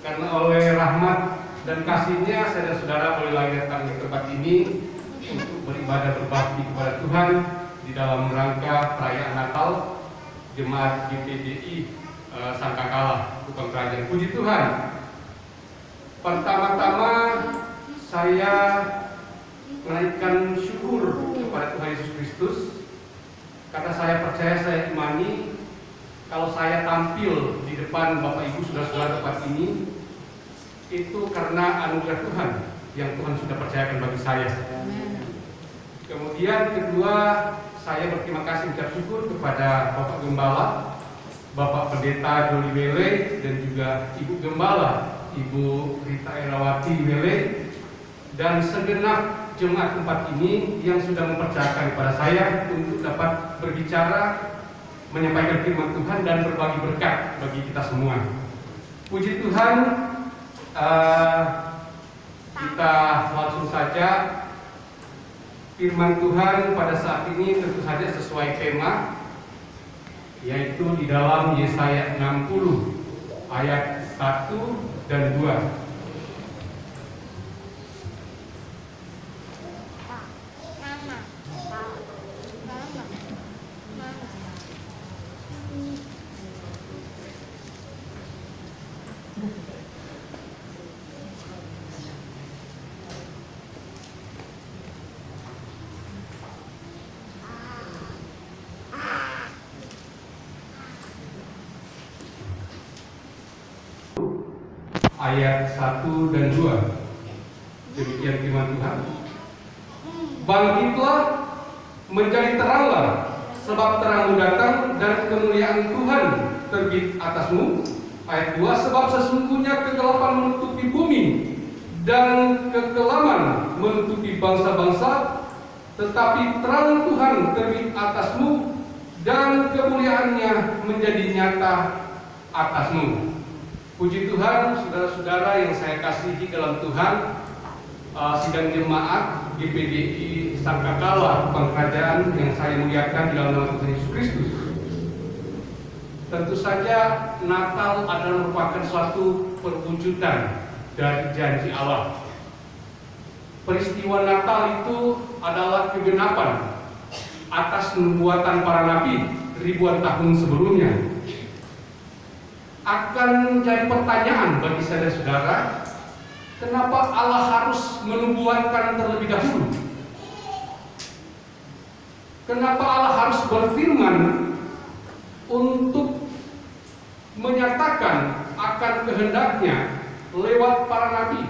karena oleh rahmat dan kasih-Nya saya dan saudara boleh lagi datang di tempat ini untuk beribadah berbakti kepada Tuhan di dalam rangka perayaan Natal Jemaat GPDI Sangkakala, Kupang Kerajaan. Puji Tuhan. Pertama-tama saya menaikkan syukur kepada Tuhan Yesus Kristus karena saya percaya, saya imani kalau saya tampil di depan Bapak Ibu saudara-saudara tempat ini itu karena anugerah Tuhan yang Tuhan sudah percayakan bagi saya. Kemudian kedua, saya berterima kasih ucap syukur kepada Bapak Gembala, Bapak Pendeta Joli Wele, dan juga Ibu Gembala, Ibu Rita Erawati Wele, dan segenap jemaat tempat ini yang sudah mempercayakan kepada saya untuk dapat berbicara, menyampaikan firman Tuhan dan berbagi berkat bagi kita semua. Puji Tuhan, kita langsung saja. Firman Tuhan pada saat ini tentu saja sesuai tema, yaitu di dalam Yesaya 60 ayat 1 dan 2. Ayat 1 dan 2. Demikian firman Tuhan. Bangkitlah, menjadi teranglah, sebab terangmu datang dan kemuliaan Tuhan terbit atasmu. Ayat 2. Sebab sesungguhnya kegelapan menutupi bumi dan kekelaman menutupi bangsa-bangsa, tetapi terang Tuhan terbit atasmu dan kemuliaannya menjadi nyata atasmu. Puji Tuhan, saudara-saudara yang saya kasihi dalam Tuhan, sidang jemaat GPDI Sangkakala, Kupang Kerajaan yang saya muliakan di dalam nama Tuhan Yesus Kristus. Tentu saja Natal adalah merupakan suatu perwujudan dari janji Allah. Peristiwa Natal itu adalah kegenapan atas nubuatan para nabi ribuan tahun sebelumnya. Akan menjadi pertanyaan bagi saudara-saudara, kenapa Allah harus menubuatkan terlebih dahulu? Kenapa Allah harus berfirman untuk menyatakan akan kehendaknya lewat para nabi?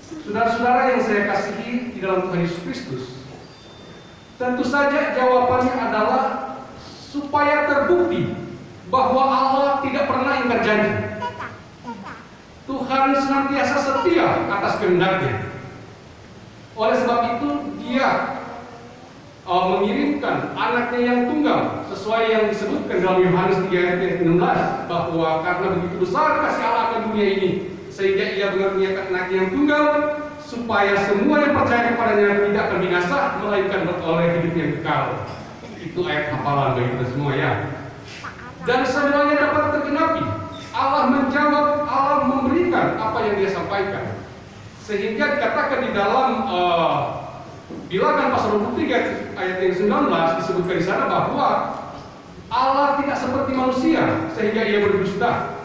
Saudara-saudara yang saya kasihi di dalam Tuhan Yesus Kristus, tentu saja jawabannya adalah supaya terbukti bahwa Allah tidak pernah ingkar janji. Tuhan senantiasa setia atas kehendaknya. Oleh sebab itu Dia mengirimkan anaknya yang tunggal sesuai yang disebutkan dalam Yohanes 3 ayat yang 16, bahwa karena begitu besar kasih Allah akan dunia ini sehingga Ia mengaruniakan anaknya yang tunggal supaya semua yang percaya kepadanya tidak akan binasa melainkan beroleh hidup yang kekal. Itu ayat hafalan bagi kita semua ya. Dan semuanya dapat tergenapi. Allah menjawab, Allah memberikan apa yang Dia sampaikan. Sehingga dikatakan di dalam Bilangan pasal 23 ayat yang 19 disebutkan di sana bahwa Allah tidak seperti manusia sehingga Ia berdusta.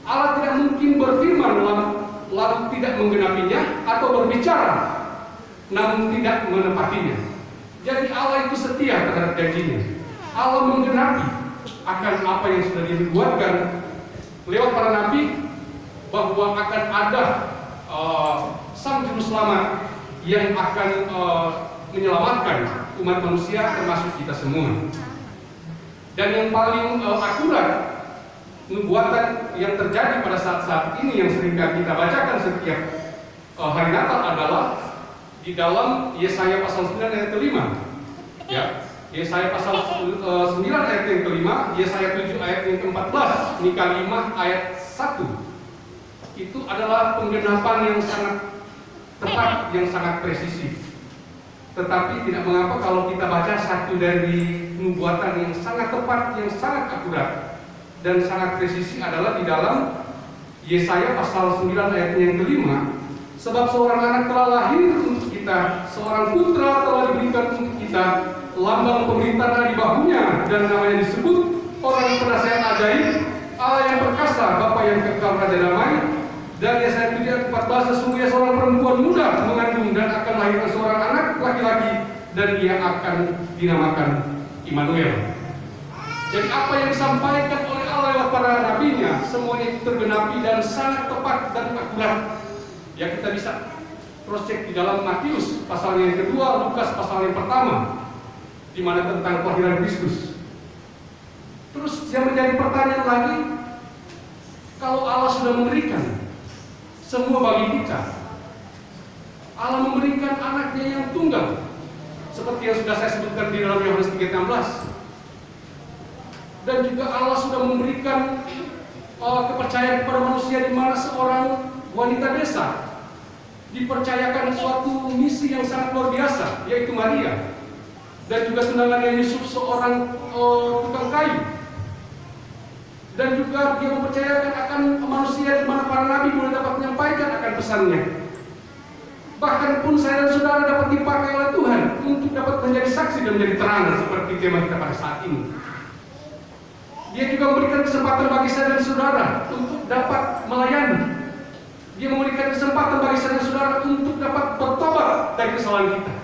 Allah tidak mungkin berfirman lalu tidak menggenapinya, atau berbicara namun tidak menepatinya. Jadi Allah itu setia terhadap janjinya. Allah menggenapi akan apa yang sudah dibuatkan lewat para nabi, bahwa akan ada Sang Juru Selamat yang akan menyelamatkan umat manusia termasuk kita semua. Dan yang paling akurat nubuatan yang terjadi pada saat-saat ini yang sering kita bacakan setiap hari Natal adalah di dalam Yesaya pasal 9 ayat ke-5. Ya. Yesaya pasal 9 ayat yang kelima, Yesaya 7 ayat yang ke-14, Mika 5 ayat 1. Itu adalah penggenapan yang sangat tepat, yang sangat presisi. Tetapi tidak mengapa kalau kita baca satu dari nubuatan yang sangat tepat, yang sangat akurat. dan sangat presisi adalah di dalam Yesaya pasal 9 ayat yang kelima. Sebab seorang anak telah lahir untuk kita, seorang putra telah diberikan untuk kita, lambang pemerintahan ada di bahunya, dan namanya disebut Orang Penasihat Ajaib, Allah yang perkasa, Bapa yang kekal, Raja Damai. Dan Yesaya 7 ayat 14, sesungguhnya seorang perempuan muda mengandung dan akan melahirkan seorang anak laki-laki, dan dia akan dinamakan Immanuel. Jadi apa yang disampaikan oleh Allah lewat para nabinya, semuanya itu tergenapi dan sangat tepat dan akurat. Ya, kita bisa cross check di dalam Matius pasal yang kedua, Lukas pasal yang pertama, di mana tentang kelahiran Kristus. Terus yang menjadi pertanyaan lagi, kalau Allah sudah memberikan semua bagi kita, Allah memberikan anaknya yang tunggal, seperti yang sudah saya sebutkan di dalam Yohanes 3:16. Dan juga Allah sudah memberikan kepercayaan kepada manusia, di mana seorang wanita desa dipercayakan suatu misi yang sangat luar biasa, yaitu Maria. Dan juga tunangannya Yusuf, seorang tukang kayu. Dan juga dia mempercayakan akan manusia, di mana para nabi boleh dapat menyampaikan akan pesannya. Bahkan pun saya dan saudara dapat dipakai oleh Tuhan untuk dapat menjadi saksi dan menjadi terang, seperti tema kita pada saat ini. Dia juga memberikan kesempatan bagi saya dan saudara untuk dapat melayani. Dia memberikan kesempatan bagi saya dan saudara untuk dapat bertobat dari kesalahan kita.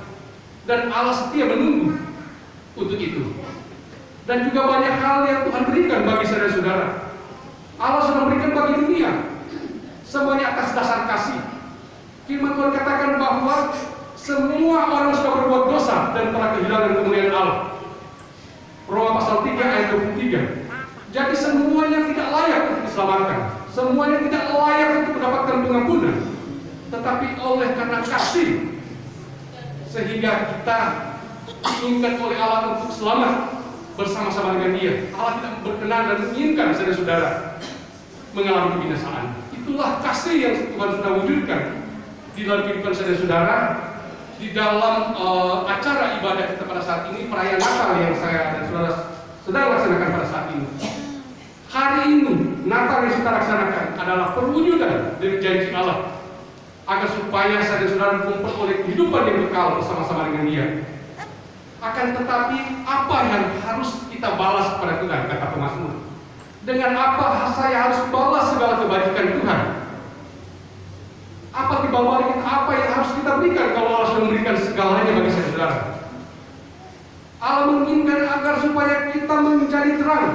Dan Allah setia menunggu untuk itu. Dan juga banyak hal yang Tuhan berikan bagi saya dan saudara. Allah sudah memberikan bagi dunia, semuanya atas dasar kasih. Firman Tuhan katakan bahwa semua orang sudah berbuat dosa dan telah kehilangan kemuliaan Allah. Roma pasal 3 ayat 23. Jadi semuanya tidak layak untuk diselamatkan, semuanya tidak layak untuk mendapatkan pengampunan, tetapi oleh karena kasih, sehingga kita diinginkan oleh Allah untuk selamat bersama-sama dengan Dia. Allah tidak berkenan dan menginginkan saudara-saudara mengalami kebinasaan. Itulah kasih yang Tuhan sudah wujudkan di dalam kehidupan saudara-saudara, di dalam acara ibadah kita pada saat ini, perayaan Natal yang saya dan saudara sedang laksanakan pada saat ini. Hari ini, Natal yang kita laksanakan adalah perwujudan dari janji Allah, agar supaya saya dan saudara memperoleh kehidupan yang kekal bersama-sama dengan Dia. Akan tetapi, apa yang harus kita balas kepada Tuhan, kata pemazmur? Dengan apa saya harus balas segala kebajikan Tuhan? Apa timbal kita, apa yang harus kita berikan kalau Allah sudah memberikan segalanya bagi saya dan saudara? Allah menginginkan agar supaya kita menjadi terang,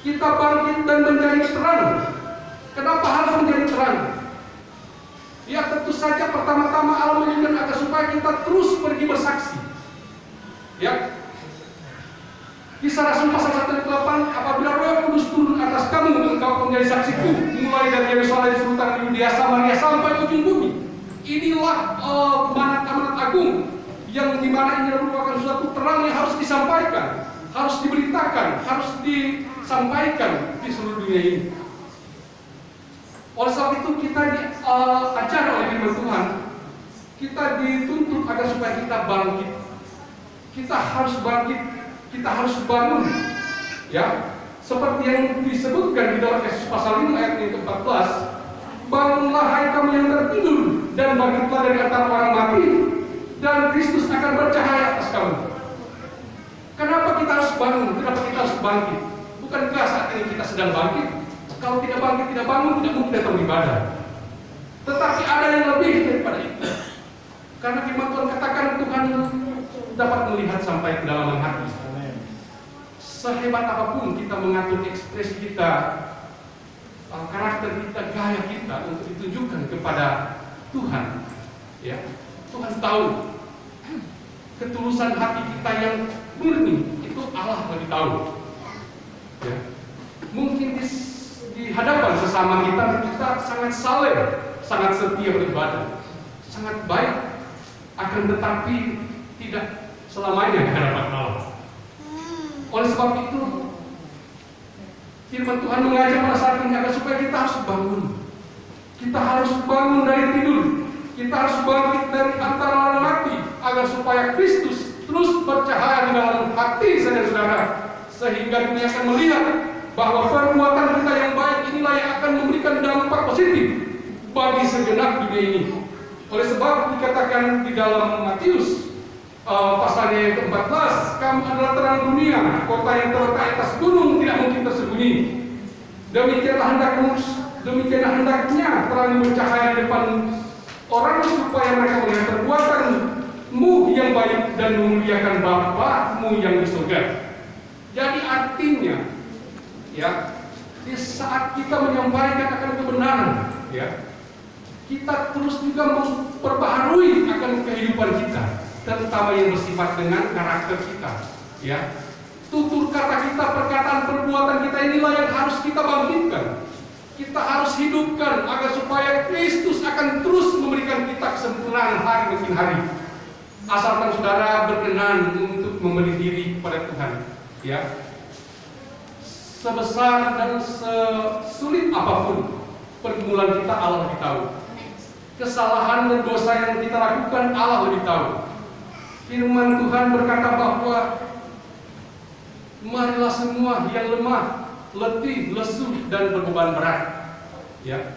kita bangkit dan menjadi terang. Kenapa harus menjadi terang? Ya, tentu saja pertama-tama Allah menginginkan agar supaya kita terus pergi bersaksi. Ya, Kisah Rasul pasal 1 ayat 8, apabila Roh Kudus turun atas kamu, engkau menjadi saksiku, mulai dari Yerusalem, Sultan, Yudea, Samaria sampai ujung bumi. Inilah amanat agung, yang dimana ini merupakan suatu terang yang harus disampaikan, harus diberitakan, harus disampaikan di seluruh dunia ini. Oleh sebab itu kita diajar oleh firman Tuhan, kita dituntut agar supaya kita bangkit. Kita harus bangkit, kita harus bangun. Ya, seperti yang disebutkan di dalam Yesus pasal 5 ayat yang ke-14, bangunlah hai kamu yang tertidur, dan bangkitlah dari antara orang mati, dan Kristus akan bercahaya atas kamu. Kenapa kita harus bangun? Kenapa kita harus bangkit? Bukankah saat ini kita sedang bangkit? Kalau tidak bangkit, tidak bangun, tidak mungkin datang beribadah. Tetapi ada yang lebih daripada itu. Karena firman Tuhan katakan Tuhan dapat melihat sampai ke dalam hati. Sehebat apapun kita mengatur ekspresi kita, karakter kita, gaya kita untuk ditunjukkan kepada Tuhan, ya, Tuhan tahu. Ketulusan hati kita yang murni itu Allah lebih tahu. Ya. Mungkin di hadapan sesama kita sangat saleh, sangat setia beribadah, sangat baik, akan tetapi tidak selamanya di hadapan Allah. Oleh sebab itu, firman Tuhan mengajak pada saat ini agar supaya kita harus bangun. Kita harus bangun dari tidur. Kita harus bangkit dari antara orang mati, agar supaya Kristus terus bercahaya di dalam hati saudara-saudara, sehingga dunia akan melihat bahwa perbuatan kita yang baik inilah yang akan memberikan dampak positif bagi segenap dunia ini. Oleh sebab dikatakan di dalam Matius pasalnya yang ke-14, kamu adalah terang dunia, kota yang terletak atas gunung tidak mungkin tersembunyi. Demikianlah hendaknya terang bercahaya di depan orang supaya mereka melihat perbuatanmu yang baik dan memuliakan Bapa-Mu yang di surga. Jadi artinya, ya, di saat kita menyampaikan akan kebenaran, ya, kita terus juga memperbaharui akan kehidupan kita, terutama yang bersifat dengan karakter kita, ya. Tutur kata kita, perkataan, perbuatan kita inilah yang harus kita bangkitkan. Kita harus hidupkan agar supaya Kristus akan terus memberikan kita kesempurnaan hari demi hari. Asalkan saudara berkenan untuk memberi diri kepada Tuhan, ya. Sebesar dan sesulit apapun pergumulan kita, Allah lebih tahu. Kesalahan dan dosa yang kita lakukan, Allah lebih tahu. Firman Tuhan berkata bahwa marilah semua yang lemah, letih, lesu, dan berbeban berat, ya.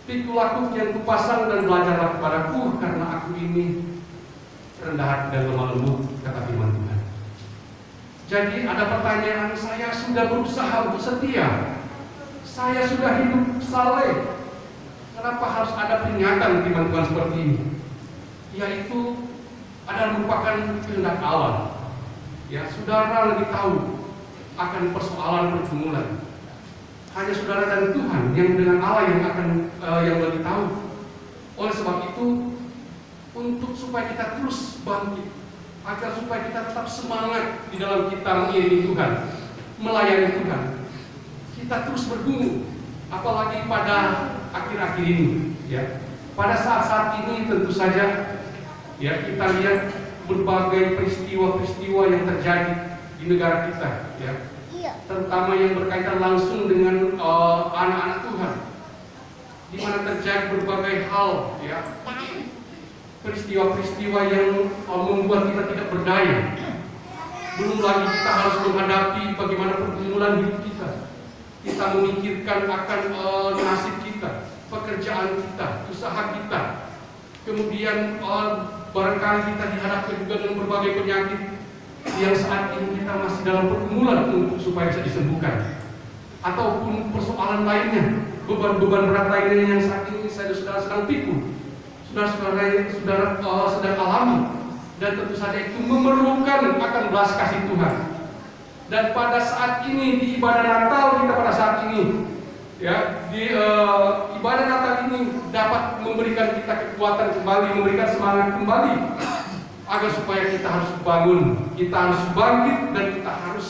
Pikulah kuk yang kupasang dan belajarlah kepadaku, karena aku ini rendah hati dan lemah lembut, kata firman Tuhan. Jadi ada pertanyaan, saya sudah berusaha untuk setia, saya sudah hidup saleh, kenapa harus ada peringatan firman Tuhan seperti ini? Yaitu adalah merupakan kehendak Allah. Ya, saudara lebih tahu akan persoalan pergumulan. Hanya saudara dan Tuhan yang dengan Allah yang akan yang lebih tahu. Oleh sebab itu, untuk supaya kita terus bangkit, agar supaya kita tetap semangat di dalam kita mengiringi Tuhan, melayani Tuhan, kita terus bergumul. Apalagi pada akhir-akhir ini, ya. Pada saat-saat ini tentu saja, ya, kita lihat berbagai peristiwa-peristiwa yang terjadi di negara kita, ya, terutama yang berkaitan langsung dengan anak-anak Tuhan, di mana terjadi berbagai hal, ya, peristiwa-peristiwa yang membuat kita tidak berdaya. Belum lagi kita harus menghadapi bagaimana pergumulan hidup kita. Kita memikirkan akan nasib kita, pekerjaan kita, usaha kita. Kemudian barangkali kita dihadapkan juga dengan berbagai penyakit yang saat ini kita masih dalam pergumulan untuk supaya bisa disembuhkan, ataupun persoalan lainnya, beban-beban berat lainnya yang saat ini saudara sedang pikul, saudara sedang alami, dan tentu saja itu memerlukan akan belas kasih Tuhan. Dan pada saat ini di ibadah Natal kita pada saat ini, ya, di ibadah Natal ini dapat memberikan kita kekuatan kembali, memberikan semangat kembali, agar supaya kita harus bangun, kita harus bangkit, dan kita harus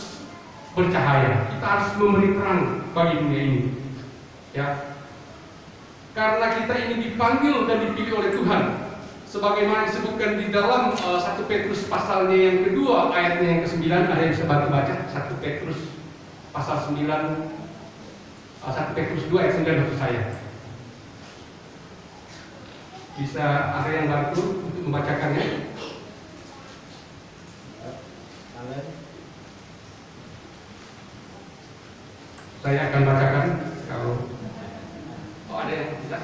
bercahaya, kita harus memberi terang bagi dunia ini, ya. Karena kita ini dipanggil dan dipilih oleh Tuhan, sebagaimana disebutkan di dalam 1 Petrus pasalnya yang kedua, ayatnya yang ke-9. Ada yang bisa bantu baca 1 Petrus pasal 9, 1 Petrus 2 ayat 9 maksud saya. Bisa ada yang bantu untuk membacakannya? Saya akan bacakan kalau ada yang bisa.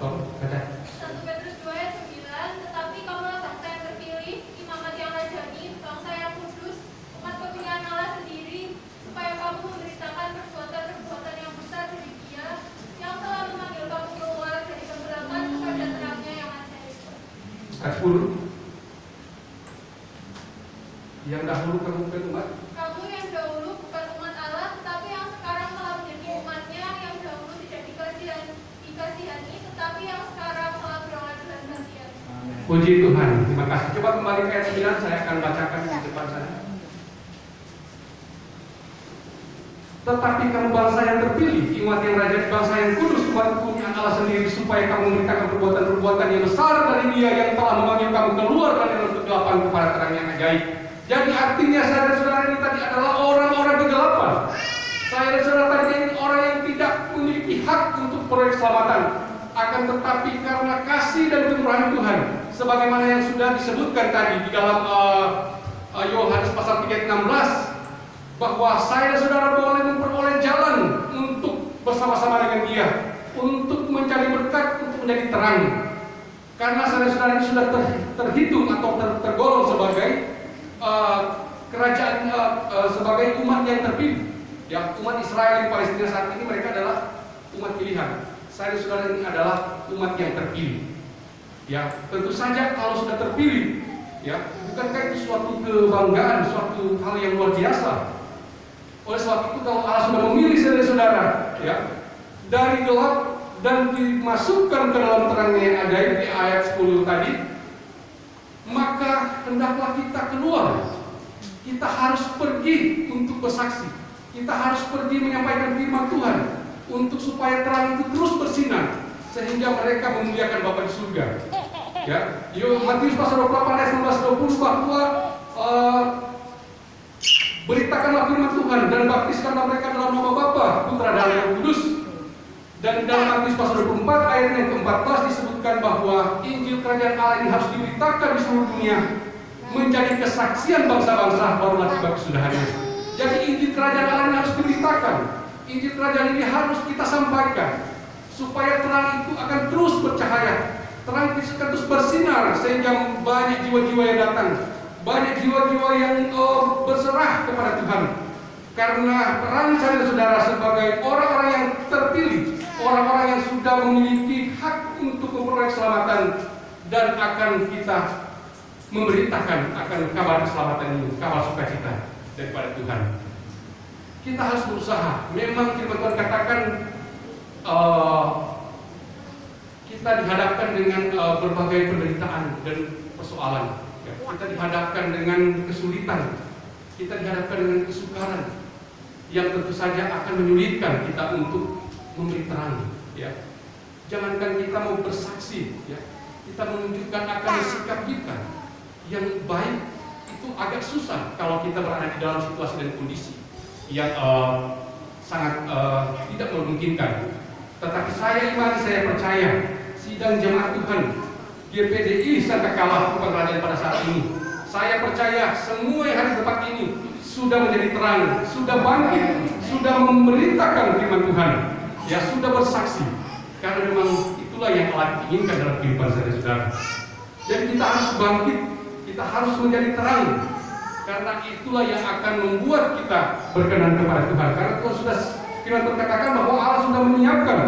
Baca. 1 Petrus 2 ayat 9, tetapi kamulah bangsa yang terpilih, imamat yang rajani, bangsa yang kudus, umat pemilihan Allah sendiri, supaya kamu memberitakan perbuatan-perbuatan yang besar dari Dia yang telah memanggil kamu keluar dari kegelapan kepada terangnya yang ajaib. Ayat 10. Yang dahulu kamu bukan umat. Kamu yang dahulu bukan umat Allah, tetapi yang sekarang telah menjadi umatnya, yang dahulu tidak dikasihani, tetapi yang sekarang telah beroleh belas kasihan. Puji Tuhan, terima kasih. Coba kembali ke ayat 9, saya akan bacakan di depan sana. Tetapi kamu bangsa yang terpilih, imat yang raja, bangsa yang kudus, umat punya Allah sendiri, supaya kamu memberitakan perbuatan-perbuatan yang besar dari Dia yang telah memanggil kamu keluar dari dalam kegelapan kepada terang yang ajaib. Jadi artinya saya dan saudara ini tadi adalah orang-orang kegelapan. Saya dan saudara tadi ini orang yang tidak memiliki hak untuk proyek keselamatan. Akan tetapi karena kasih dan kemurahan Tuhan, sebagaimana yang sudah disebutkan tadi di dalam Yohanes pasal 3 ayat 16, bahwa saya dan saudara boleh memperoleh jalan untuk bersama-sama dengan Dia, untuk mencari berkat, untuk menjadi terang. Karena saudara-saudara ini sudah terhitung atau tergolong sebagai kerajaan, sebagai umat yang terpilih. Ya, umat Israel di Palestina saat ini mereka adalah umat pilihan. Saya dan saudara ini adalah umat yang terpilih. Ya, tentu saja kalau sudah terpilih, ya, bukankah itu suatu kebanggaan, suatu hal yang luar biasa? Oleh sebab itu, kalau Allah sudah memilih saudara-saudara, ya, dari gelap dan dimasukkan ke dalam terangnya yang ajaib di ayat 10 tadi, maka hendaklah kita keluar. Kita harus pergi untuk bersaksi. Kita harus pergi menyampaikan firman Tuhan untuk supaya terang itu terus bersinar sehingga mereka memuliakan Bapa di surga. Ya, Matius pasal 28 ayat 19-20 bahwa beritakanlah firman Tuhan dan baptiskanlah mereka dalam nama Bapa, Putra dan Roh Kudus. Dan dalam Matius pasal 24 ayat yang ke-14 disebutkan bahwa Injil Kerajaan Allah ini harus diberitakan di seluruh dunia, menjadi kesaksian bangsa-bangsa, barulah tiba kesudahannya. Jadi Injil Kerajaan Allah ini harus diberitakan. Injil Kerajaan ini harus kita sampaikan supaya terang itu akan terus bercahaya, terang itu akan terus bersinar sehingga banyak jiwa-jiwa yang datang, banyak jiwa-jiwa yang berserah kepada Tuhan. Karena peran saya dan saudara sebagai orang-orang yang terpilih, orang-orang yang sudah memiliki hak untuk memperoleh keselamatan, dan akan kita memberitakan akan kabar keselamatan ini, kabar sukacita daripada Tuhan. Kita harus berusaha. Memang firman Tuhan katakan kita dihadapkan dengan berbagai penderitaan dan persoalan. Ya, kita dihadapkan dengan kesulitan, kita dihadapkan dengan kesukaran yang tentu saja akan menyulitkan kita untuk memberi terang. Ya, jangankan kita mau bersaksi, ya, kita menunjukkan akan sikap kita yang baik itu agak susah kalau kita berada di dalam situasi dan kondisi yang sangat tidak memungkinkan. Tetapi saya imani, saya percaya sidang jemaat Tuhan GPDI Sangkakala Kerajaan pada saat ini, saya percaya semua yang hari tempat ini sudah menjadi terang, sudah bangkit, sudah memberitakan firman Tuhan, ya, sudah bersaksi. Karena memang itulah yang Allah inginkan dalam kehidupan saudara-saudara. Jadi kita harus bangkit, kita harus menjadi terang. Karena itulah yang akan membuat kita berkenan kepada Tuhan. Karena Tuhan sudah firman Tuhan katakan bahwa Allah sudah menyiapkan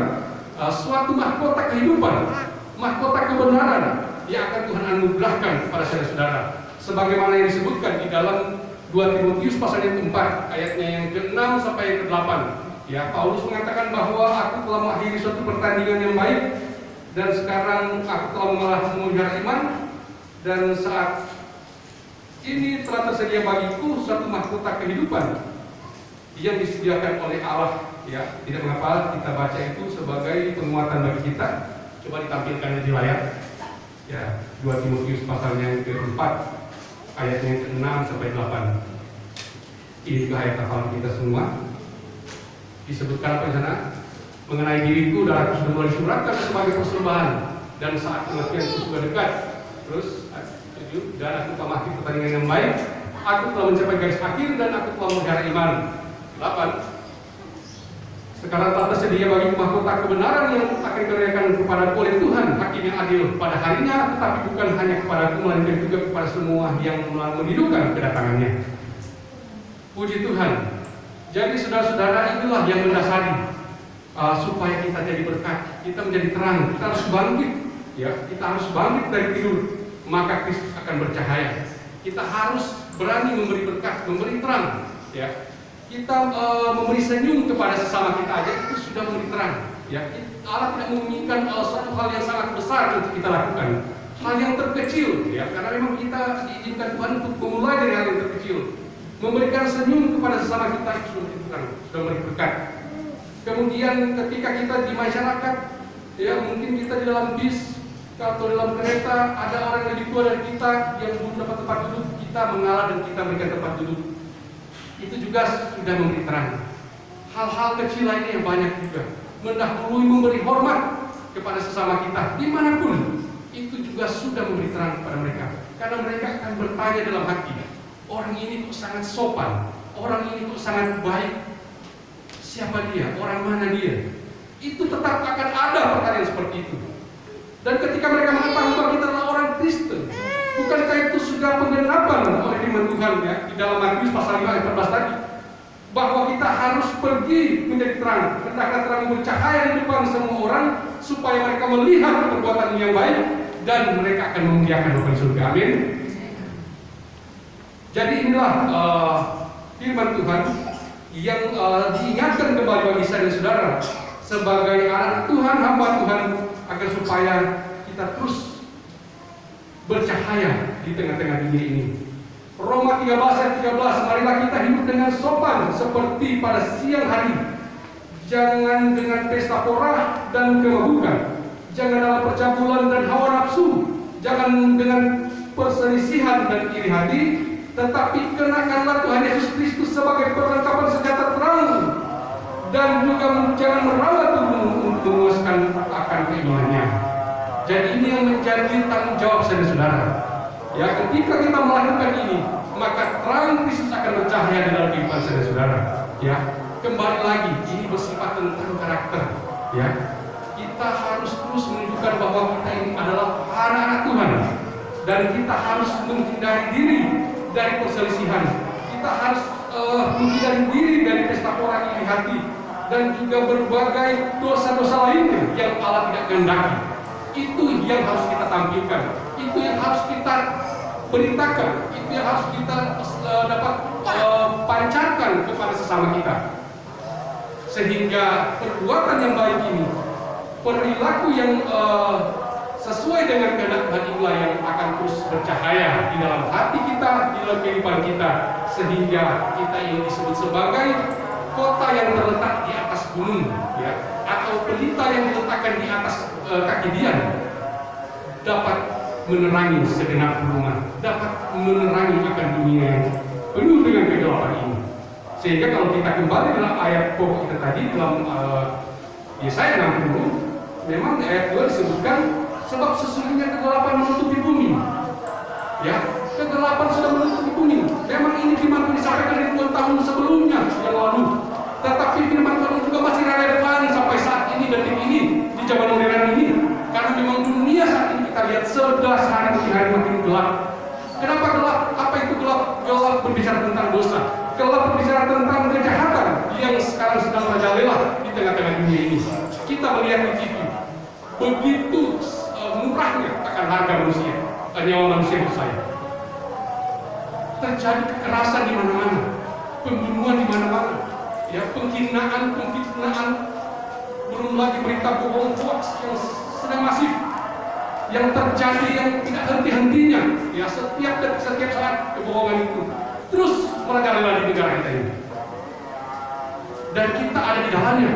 suatu mahkota kehidupan, mahkota kebenaran yang akan Tuhan anugerahkan kepada saudara-saudara. Sebagaimana yang disebutkan di dalam 2 Timotius pasal yang ke-4 ayatnya yang ke-6 sampai yang ke-8. Ya, Paulus mengatakan bahwa aku telah mengakhiri suatu pertandingan yang baik, dan sekarang aku telah memelihara iman, dan saat ini telah tersedia bagiku suatu mahkota kehidupan yang disediakan oleh Allah. Ya, tidak mengapa kita baca itu sebagai penguatan bagi kita. Coba ditampilkan di layar. Ya, 2 Timotius pasal yang ke-4 ayatnya yang ke-6 sampai 8. Ini juga ayat hafalan kita semua. Disebutkan apa di sana? Mengenai diriku, darahku sudah mulai disurahkan sebagai persembahan, dan saat kematianku sudah dekat. Terus dan aku telah mengakhiri pertandingan yang baik, aku telah mencapai garis akhir, dan aku telah memelihara iman. 8. Sekarang telah tersedia bagi mahkota kebenaran yang akan dikerjakan kepadaku oleh Tuhan, Hakim yang adil pada harinya, tetapi bukan hanya kepadaku, melainkan juga kepada semua yang merindukan kedatangannya. Puji Tuhan. Jadi saudara-saudara, inilah yang mendasari supaya kita jadi berkat, kita menjadi terang, kita harus bangkit, ya, kita harus bangkit dari tidur, maka Kristus akan bercahaya. Kita harus berani memberi berkat, memberi terang, ya. Kita memberi senyum kepada sesama kita aja itu sudah memberi terang, ya. Allah tidak menginginkan suatu hal yang sangat besar untuk kita lakukan, hal yang terkecil, ya, karena memang kita diizinkan Tuhan untuk memulai dari hal yang terkecil. Memberikan senyum kepada sesama kita itu sudah memberi terang, sudah memberi berkat. Kemudian ketika kita di masyarakat, ya, mungkin kita di dalam bis atau dalam kereta, ada orang yang lebih tua dari kita yang belum dapat tempat duduk, kita mengalah dan kita berikan tempat duduk. Itu juga sudah memberi terang. Hal-hal kecil lainnya yang banyak juga. Mendahului memberi hormat kepada sesama kita dimanapun, itu juga sudah memberi terang kepada mereka. Karena mereka akan bertanya dalam hati, orang ini kok sangat sopan, orang ini kok sangat baik. Siapa dia? Orang mana dia? Itu tetap akan ada pertanyaan seperti itu. Dan ketika mereka mengetahui bahwa kita adalah orang Kristen, bukankah itu sudah penggenapan oleh firman Tuhan ya di dalam Matius pasal 5 ayat 14 tadi, bahwa kita harus pergi menjadi terang, hendaklah terang bercahaya di depan semua orang supaya mereka melihat perbuatan yang baik dan mereka akan memuliakan Bapa di surga. Amin. Jadi inilah firman Tuhan yang diingatkan kembali bagi saya dan saudara sebagai anak Tuhan, hamba Tuhan, agar supaya kita terus bercahaya di tengah-tengah dunia ini. Roma 13 ayat 13, marilah kita hidup dengan sopan seperti pada siang hari. Jangan dengan pesta pora dan kemabukan. Jangan dalam percabulan dan hawa nafsu. Jangan dengan perselisihan dan iri hati. Tetapi kenakanlah Tuhan Yesus Kristus sebagai perlengkapan senjata terang. Dan juga jangan merawat tubuh untuk memuaskan akan keinginannya. Jadi ini yang menjadi tanggung jawab saudara-saudara. Ya, ketika kita melakukan ini, maka terang Kristus akan bercahaya di dalam kehidupan saudara-saudara. Ya, kembali lagi, ini bersifat tentang karakter. Ya, kita harus terus menunjukkan bahwa kita ini adalah anak-anak Tuhan, dan kita harus menghindari diri dari perselisihan. Kita harus menghindari diri dari pesta pora iri hati dan juga berbagai dosa-dosa lainnya yang Allah tidak kehendaki. Itu yang harus kita tampilkan, itu yang harus kita beritakan, itu yang harus kita dapat pancarkan kepada sesama kita, sehingga perbuatan yang baik ini, perilaku yang sesuai dengan kehendak Tuhan itulah yang akan terus bercahaya di dalam hati kita, di dalam kehidupan kita, sehingga kita ini disebut sebagai kota yang terletak di atas gunung, ya, atau pelita yang diletakkan di atas kaki Dian, dapat menerangi segenap rumah, dapat menerangi akan dunia yang penuh dengan kegelapan ini. Sehingga kalau kita kembali dalam ayat pokok kita tadi dalam Yesaya 60, memang di ayat 2 disebutkan sebab sesungguhnya kegelapan menutupi bumi. Ya, kegelapan sudah menutupi bumi. Memang ini firman Tuhan disampaikan ribuan tahun sebelumnya yang lalu. Tetapi firman Tuhan juga masih relevan sampai saat ini, detik ini, di zaman modern ini. Karena memang dunia saat ini kita lihat 11 hari demi hari makin gelap. Kenapa gelap? Apa itu gelap? Gelap berbicara tentang dosa. Gelap berbicara tentang kejahatan yang sekarang sedang merajalela di tengah-tengah dunia ini. Kita melihat di TV, begitu murahnya akan harga manusia, nyawa manusia bersayang. Terjadi kekerasan di mana-mana, pembunuhan di mana-mana, ya, penghinaan, pemfitnaan, belum lagi berita bohong hoax yang sedang masif, yang terjadi yang tidak henti-hentinya, ya, setiap saat kebohongan itu terus merajalela di negara kita ini, dan kita ada di dalamnya.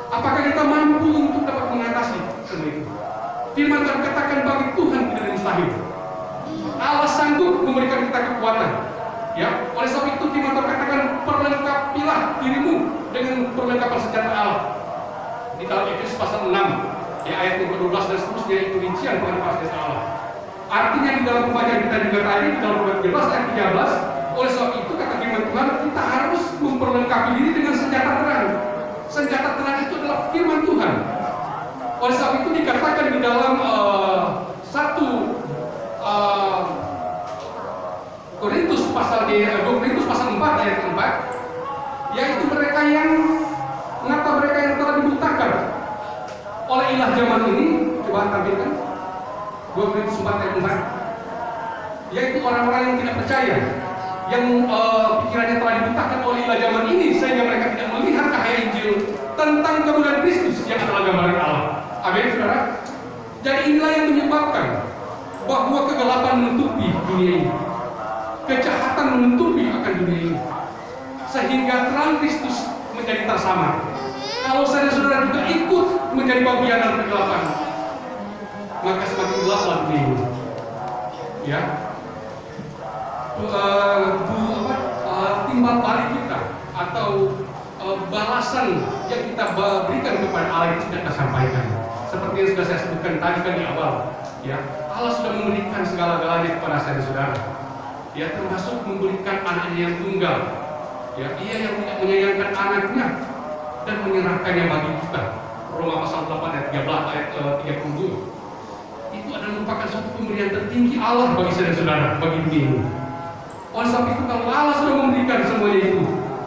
Apakah kita mampu untuk dapat mengatasi semua itu? Firman Tuhan katakan bagi Tuhan tidak ada mustahil. Allah sanggup memberikan kita kekuatan. Ya, oleh sebab itu firman Tuhan katakan perlengkapilah dirimu dengan perlengkapan senjata Allah. Di dalam Efesus pasal 6, ya, ayat 12 dan seterusnya itu rincian perlengkapan senjata Allah. Artinya di dalam pembacaan kita juga tadi di dalam Roma 13 ayat 13, oleh sebab itu kata firman Tuhan kita harus memperlengkapi diri dengan senjata terang. Senjata terang itu adalah firman Tuhan. Oleh sebab itu dikatakan di dalam 1 Korintus pasal 4 ayat 4, yaitu mereka yang telah dibutakan oleh ilah zaman ini. Coba tampilkan 2 Korintus 4 ayat 4, yaitu orang-orang yang tidak percaya, yang pikirannya telah dibutakan oleh ilah zaman ini, sehingga mereka tidak melihat cahaya Injil tentang kemuliaan Kristus yang adalah gambaran Allah. Amin, saudara. Jadi inilah yang menyebabkan bahwa kegelapan menutupi dunia ini, kejahatan menutupi akan dunia ini, sehingga terang Kristus menjadi tersamar. Kalau saudara juga ikut menjadi bagian dalam kegelapan, maka semakin gelaplah dunia ini. Ya, timbal balik kita atau balasan yang kita berikan kepada Allah itu tidak tersampaikan. Seperti yang sudah saya sebutkan tadi kan di awal, ya, Allah sudah memberikan segala-galanya kepada saudara. ya termasuk memberikan anaknya yang tunggal. Ya, ia yang tidak menyayangkan anaknya dan menyerahkannya bagi kita. Roma pasal 8 ayat 13 ayat 32. Itu adalah merupakan suatu pemberian tertinggi Allah bagi saudara-saudara, bagi dunia ini. Oleh sebab itu, kalau Allah sudah memberikan semuanya itu,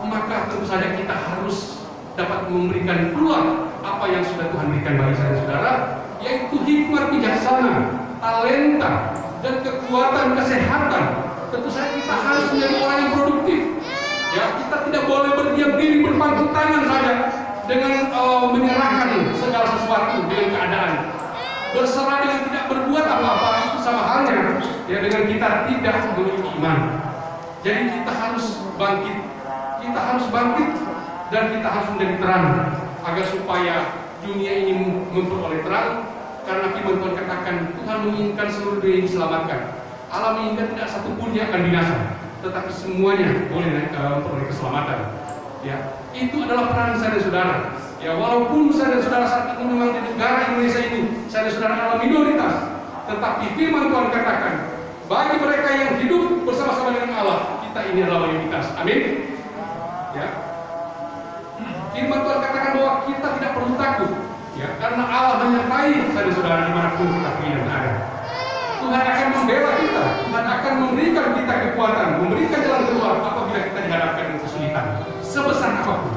maka tentu saja kita harus dapat memberikan keluar apa yang sudah Tuhan berikan bagi saudara-saudara, yaitu hikmat bijaksana, talenta, dan kekuatan kesehatan. Tentu saja kita harus menjadi orang yang produktif. Ya, kita tidak boleh berdiam diri berpangku tangan saja dengan menyerahkan segala sesuatu dengan keadaan. Berserah dengan tidak berbuat apa-apa itu sama halnya ya dengan kita tidak memiliki iman. Jadi kita harus bangkit. Kita harus bangkit dan kita harus menjadi terang agar supaya dunia ini memperoleh terang. Karena firman Tuhan katakan Tuhan menginginkan seluruh dunia ini diselamatkan. Allah menginginkan tidak satu pun yang akan binasa, tetapi semuanya boleh memperoleh keselamatan. Ya, itu adalah peran saudara-saudara. Ya, walaupun saudara-saudara saat ini memang di negara Indonesia ini saudara-saudara adalah minoritas, tetapi firman Tuhan katakan bagi mereka yang hidup bersama-sama dengan Allah, kita ini adalah mayoritas. Amin. Ya. Firman Tuhan katakan bahwa kita tidak perlu takut, ya, karena Allah menyertai saudara-saudara dimanapun kita pergi dan ada. Tuhan akan membela kita, Tuhan akan memberikan kita kekuatan, memberikan jalan keluar apabila kita dihadapkan dengan kesulitan, sebesar apapun.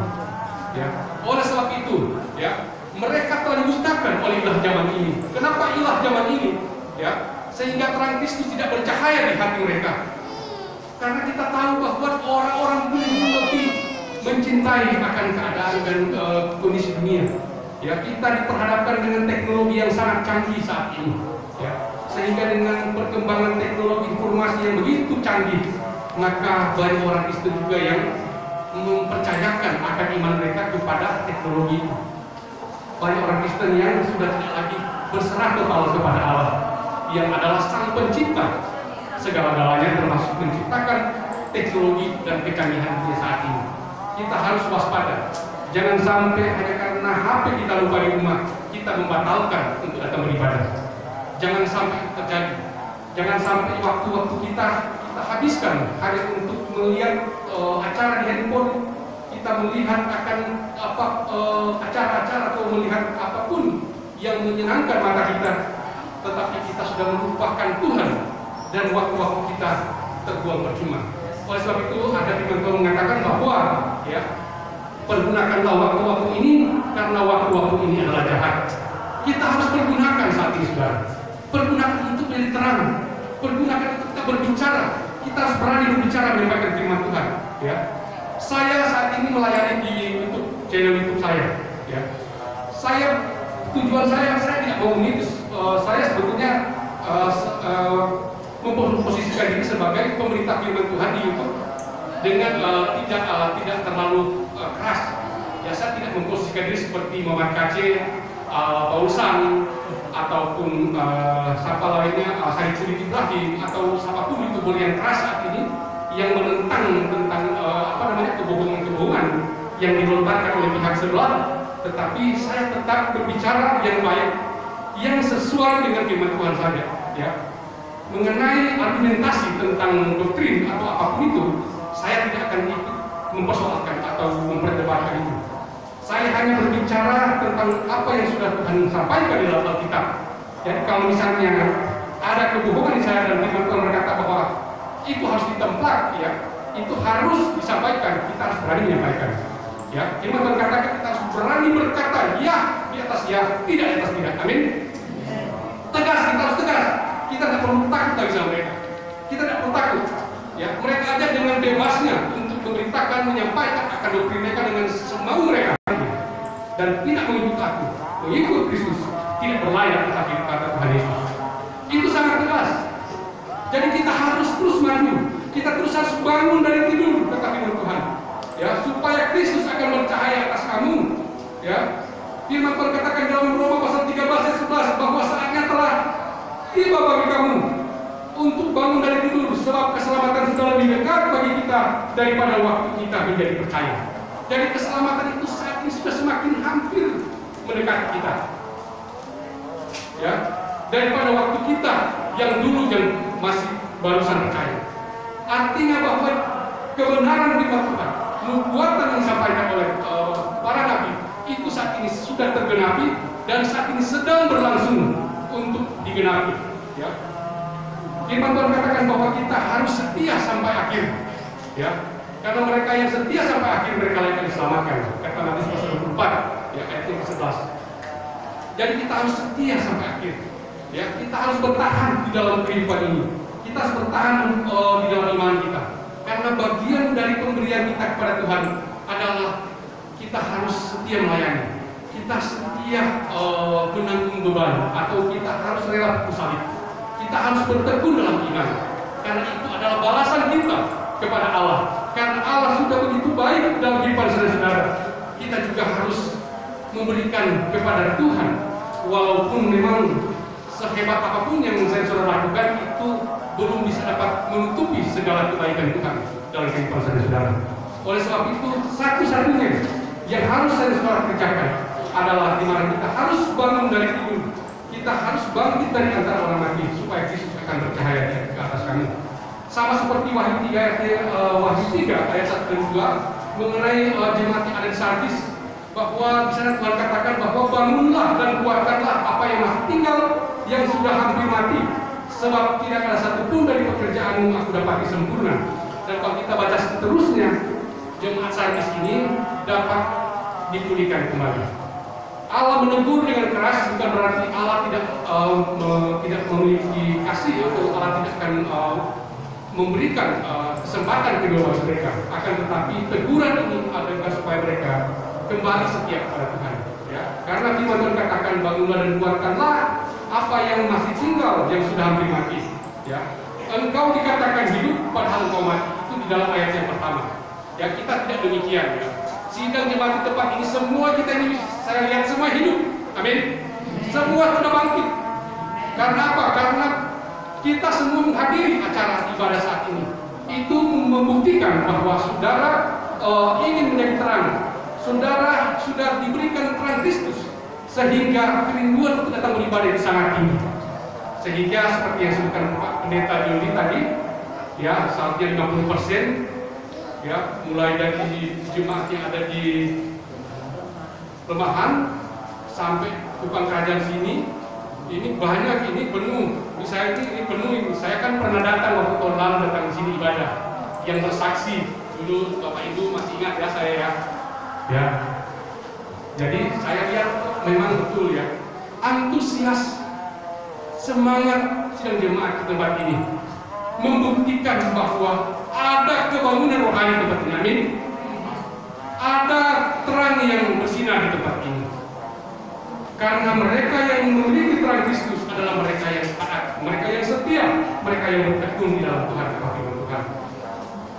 Ya, oleh sebab itu, ya, mereka telah dibutakan oleh ilah zaman ini. Kenapa ilah zaman ini? Ya, sehingga terang Kristus tidak bercahaya di hati mereka. Karena kita tahu bahwa orang-orang dulu lebih mencintai akan keadaan dan kondisi dunia. Ya, kita diperhadapkan dengan teknologi yang sangat canggih saat ini. Ya, sehingga dengan perkembangan teknologi informasi yang begitu canggih, maka banyak orang Kristen juga yang mempercayakan akan iman mereka kepada teknologi. Banyak orang Kristen yang sudah tidak lagi berserah total kepada Allah, yang adalah Sang Pencipta segala-galanya, termasuk menciptakan teknologi dan kecanggihan dunia saat ini. Kita harus waspada. Jangan sampai hanya karena HP kita lupa di rumah, kita membatalkan untuk datang beribadah. Jangan sampai itu terjadi. Jangan sampai waktu-waktu kita habiskan hanya untuk melihat acara di handphone, kita melihat akan acara-acara atau melihat apapun yang menyenangkan mata kita, tetapi kita sudah melupakan Tuhan dan waktu-waktu kita terbuang percuma. Oleh sebab itu ada firman Tuhan mengatakan bahwa ya, pergunakanlah waktu-waktu ini karena waktu-waktu ini adalah jahat. Kita harus pergunakan saat ini, saudara. Pergunakan untuk menjadi terang. Pergunakan untuk kita berbicara. Kita harus berani berbicara menyampaikan firman Tuhan. Ya, saya saat ini melayani di YouTube, channel YouTube saya. Ya, tujuan saya tidak mau ini. Saya sebetulnya memposisikan diri sebagai pemberita firman Tuhan di YouTube dengan tidak terlalu keras. Ya, saya tidak memposisikan diri seperti Muhammad Kacil, Paul Sang, ataupun siapa lainnya, Harifudin Ibrahim, atau siapapun YouTuber yang keras saat ini yang menentang tentang kebohongan-kebohongan yang dilontarkan oleh pihak sebelah. Tetapi saya tetap berbicara yang baik, yang sesuai dengan firman Tuhan saja. Ya, mengenai argumentasi tentang doktrin atau apapun itu, saya tidak akan ikut mempersoalkan atau memperdebatkan itu. Saya hanya berbicara tentang apa yang sudah Tuhan sampaikan di dalam Alkitab. Jadi kalau misalnya ada kebohongan di saya dan firman Tuhan berkata bahwa itu harus ditemplak, ya, itu harus disampaikan, kita harus berani menyampaikan. Ya, firman Tuhan katakan kita harus berani berkata ya di atas ya, tidak di atas tidak. Amin. Tegas, kita harus tegas. Kita tidak perlu takut lagi sama mereka. Kita tidak perlu takut. Ya, mereka aja dengan bebasnya untuk memberitakan, menyampaikan akan doktrin mereka dengan semau mereka. Dan tidak mengikut aku, mengikut Kristus tidak berlayak tetapi kata Tuhan Yesus. Itu sangat tegas. Jadi kita harus terus maju. Kita terus harus bangun dari tidur tetapi Tuhan. Ya, supaya Kristus akan bercahaya atas kamu. Ya, firman Tuhan katakan dalam Roma pasal 13 ayat 11 bahwa saatnya telah tiba bagi kamu untuk bangun dari tidur, sebab keselamatan sudah lebih dekat bagi kita daripada waktu kita menjadi percaya. Jadi keselamatan itu saat ini sudah semakin hampir mendekati kita. Ya, daripada waktu kita yang dulu yang masih barusan percaya. Artinya bahwa kebenaran firman Tuhan, nubuatan yang disampaikan oleh para nabi itu saat ini sudah tergenapi dan saat ini sedang berlangsung untuk digenapi. Ya. Firman Tuhan katakan bahwa kita harus setia sampai akhir. Ya. Karena mereka yang setia sampai akhir mereka akan diselamatkan. Kata Matius pasal 24, ya, ayat yang ke-11. Jadi kita harus setia sampai akhir. Ya, kita harus bertahan di dalam kehidupan ini. Kita harus bertahan di dalam iman kita. Karena bagian dari pemberian kita kepada Tuhan adalah kita harus setia melayani. Kita setia menanggung beban, atau kita harus rela pikul salib. Kita harus bertekun dalam iman. Karena itu adalah balasan kita kepada Allah. Karena Allah sudah begitu baik dalam kehidupan saudara-saudara. Kita juga harus memberikan kepada Tuhan, walaupun memang sehebat apapun yang saya sudah lakukan itu belum bisa dapat menutupi segala kebaikan Tuhan dalam kehidupan saudara-saudara. Oleh sebab itu, satu-satunya yang harus saudara kerjakan adalah di mana kita harus bangun dari tidur. Kita harus bangkit dari antara orang mati supaya Kristus akan bercahaya di atas kami. Sama seperti Wahyu 3 ayat 1 dan 2 mengenai jemaat yang ada di Sardis, bahwa di sana Tuhan katakan bahwa bangunlah dan kuatkanlah apa yang masih tinggal yang sudah hampir mati, sebab tidak ada satupun dari pekerjaanmu aku dapati sempurna. Dan kalau kita baca seterusnya, jemaat Sardis ini dapat dipulihkan kembali. Allah menegur dengan keras bukan berarti Allah tidak memiliki kasih, atau Allah tidak akan memberikan kesempatan kedua mereka. Akan tetapi teguran ini adalah supaya mereka kembali setia kepada Tuhan. Ya. Karena firman Tuhan katakan bangunlah dan kuatkanlah apa yang masih tinggal yang sudah hampir mati. Ya. Engkau dikatakan hidup padahal engkau mati. Itu di dalam ayat yang pertama. Ya, kita tidak demikian. Ya. Sidang jemaat di tempat ini semua kita ini saya lihat semua hidup. Amin. Semua sudah bangkit. Karena apa? Karena kita semua menghadiri acara ibadah saat ini. Itu membuktikan bahwa saudara ingin menjadi terang. Saudara sudah diberikan terang Kristus, sehingga kerinduan untuk datang beribadah itu sangat tinggi. Sehingga seperti yang disebutkan Pak Pendeta Jody tadi, ya, salahnya 50%, ya, mulai dari jemaat yang ada di Lemahan sampai Kupang Kerajaan sini, ini banyak, ini penuh. Misalnya ini penuh. Ini saya kan pernah datang waktu tahun lalu datang di sini ibadah, yang bersaksi dulu Bapak Ibu masih ingat ya saya ya. Ya, jadi saya lihat memang betul ya, antusias, semangat sidang jemaat di tempat ini membuktikan bahwa ada kebangunan rohani di tempat ini. Amin. Ada terang yang bersinar di tempat ini. Karena mereka yang memiliki terang Kristus adalah mereka yang taat, mereka yang setia, mereka yang bertekun di dalam Tuhan kepada firman Tuhan.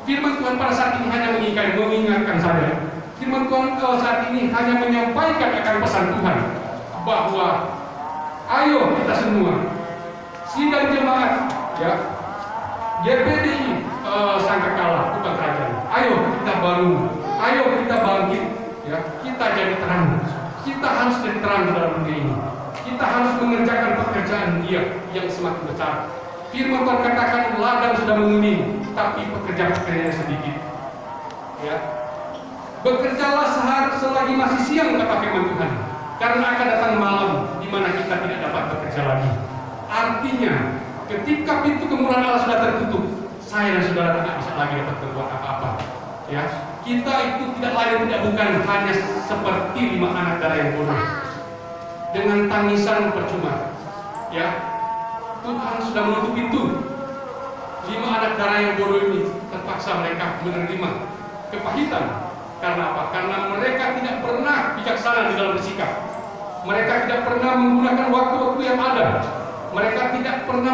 Firman Tuhan pada saat ini hanya mengingatkan saja. Firman Tuhan saat ini hanya menyampaikan akan pesan Tuhan bahwa ayo kita semua sidang jemaat, ya, GPDI Sangkakala Kupang Kerajaan, ayo kita bangun, ayo kita bangkit, ya, kita jadi terang. Kita harus jadi terang dalam dunia ini. Kita harus mengerjakan pekerjaan Dia yang semakin besar. Firman Tuhan katakan ladang sudah menguning, tapi pekerja-pekerjanya sedikit. Ya. Bekerjalah selagi masih siang, kata firman Tuhan, karena akan datang malam di mana kita tidak dapat bekerja lagi. Artinya, ketika pintu kemurahan Allah sudah tertutup, saya dan saudara tidak bisa lagi dapat berbuat apa-apa. Ya, kita itu tidak lain tidak bukan hanya seperti 5 anak darah yang bodoh dengan tangisan percuma. Ya, Tuhan sudah menutup pintu. 5 anak darah yang bodoh ini terpaksa mereka menerima kepahitan. Karena apa? Karena mereka tidak pernah bijaksana di dalam bersikap. Mereka tidak pernah menggunakan waktu-waktu yang ada. Mereka tidak pernah